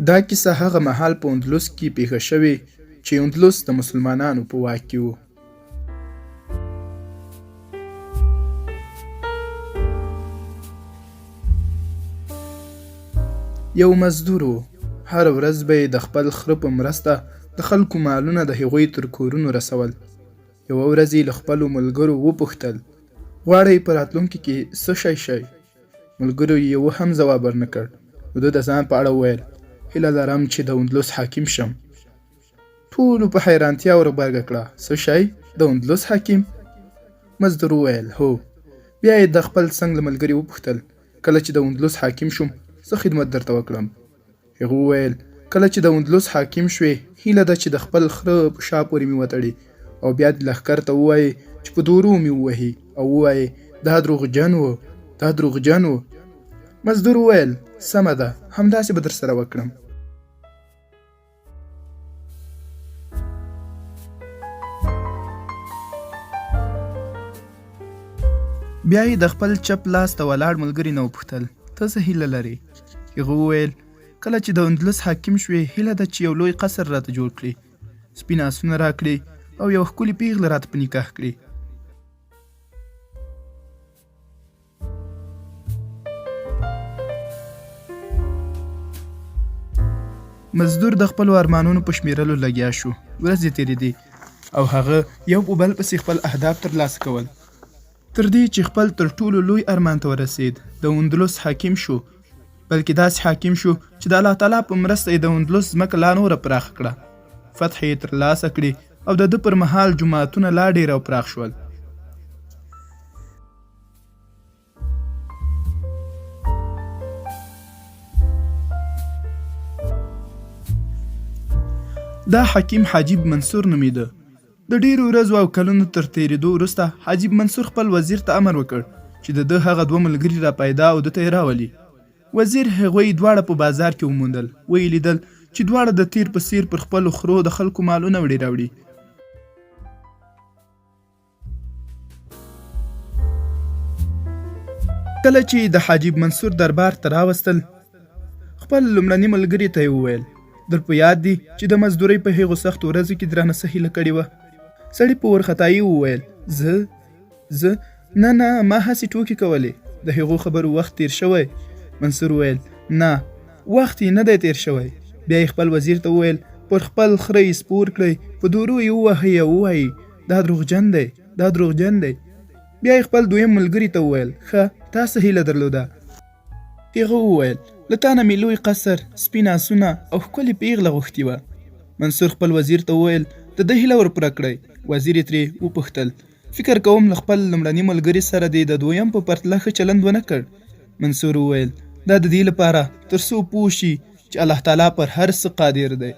دا کیسه هغه مهال په اندلس کې پیښه شوې چې اندلس د مسلمانانو په واک کې و. یو مزدور و. هر ورځ به یې د خپل خره په مرسته د خلکو مالونه د هغوی تر کورونو رسول. یوه ورځ یې له خپلو ملګرو وپوښتل: غواړئ په راتلونکي کې څه شی شئ؟ ملګرو یې یو هم ځواب ورنه کړ. نو ده د ځان په اړه وویل: هیله لرم چې د اندلس حاکم شم. ټولو په حیرانتیا ورغبرګه کړه: څه شی؟ د اندلس حاکم؟ مزدور وویل: هو. بیا یې د خپل څنګ له ملګري وپوښتل: کله چې د اندلس حاکم شوم څه خدمت درته وکړم؟ هغه وویل: کله چې د اندلس حاکم شوې هیله ده چې د خپل خره په شا پورې مې وتړي او بیا دې لښکر ته ووایې چې په دورو مې ووهي او ووایې دا دروغجن و، دا دروغجن و. مزدور وویل: سمه ده، همداسې به درسره وکړم. بیا یې د خپل چپ لاس ته ولاړ ملګري نه وپوښتل: ته څه هیله لرې؟ هغه وویل: کله چې د اندلس حاکم شوې هیله ده چې یو لوی قصر راته جوړ کړي، سپین آسونه راکړي او یو ښکلې پیغله راته په نکاح کړي. مزدور د خپلو ارمانونو په شمیرلو لګیا شو. ورځې تېرېدې او هغه یو په بل پسې خپل اهداف ترلاسه کول، تر دې چې خپل تر ټولو لوی ارمان ته ورسېد. د اندلس حاکم شو، بلکې داسې حاکم شو چې د الله تعالی په مرسته یې د اندلس ځمکه لا نوره پراخه کړه. فتح یې ترلاسه کړې او د ده پر مهال جوماتونه لا ډېر او پراخ شول. دا حکیم حاجب منصور نومیده. د ډېرو ورځو او کلونو تر تېرېدو وروسته حاجب منصور خپل وزیر ته امر وکړ چې د ده هغه دوه ملګري را پیدا او ده ته یې راولي. وزیر هغوی دواړه په بازار کې وموندل. ویې لیدل چې دواړه د تیر په څیر پر خپلو خرو د خلکو مالونه وړي راوړي. کله چې د حاجب منصور دربار ته راوستل، خپل لومړني ملګري ته یې وویل: در په یاد دي چې د مزدورۍ په هغو سختو ورځو کې درانه څه هیله کړې وه؟ سړي په ورختایي وویل: زه نه ما هسې ټوکې کولې، د هغو خبرو وخت تیر شوی. منصور وویل: نه، وخت یې نه دی تیر شوی. بیا یې خپل وزیر ته وویل: پر خپل خره یې سپور کړئ، په دورو یې ووهئ او ووایي دا دروغجن دی، دا دروغجن دی. بیا یې خپل دویم ملګري ته وویل: ښه، تا څه هیله درلوده؟ هغه وویل: له تا نه مې لوی قصر، سپین آسونه او ښکلې پیغله غوښتې وه. منصور خپل وزیر ته وویل: د ده هیله ورپوره کړئ. وزیر یې ترې وپوښتل: فکر کوم له خپل لومړني ملګري سره دې د دویم په پرتله ښه چلند ونه کړ؟ منصور وویل: دا د دې لپاره تر څو پوه شي چې الله تعالی پر هر څه قادر دی.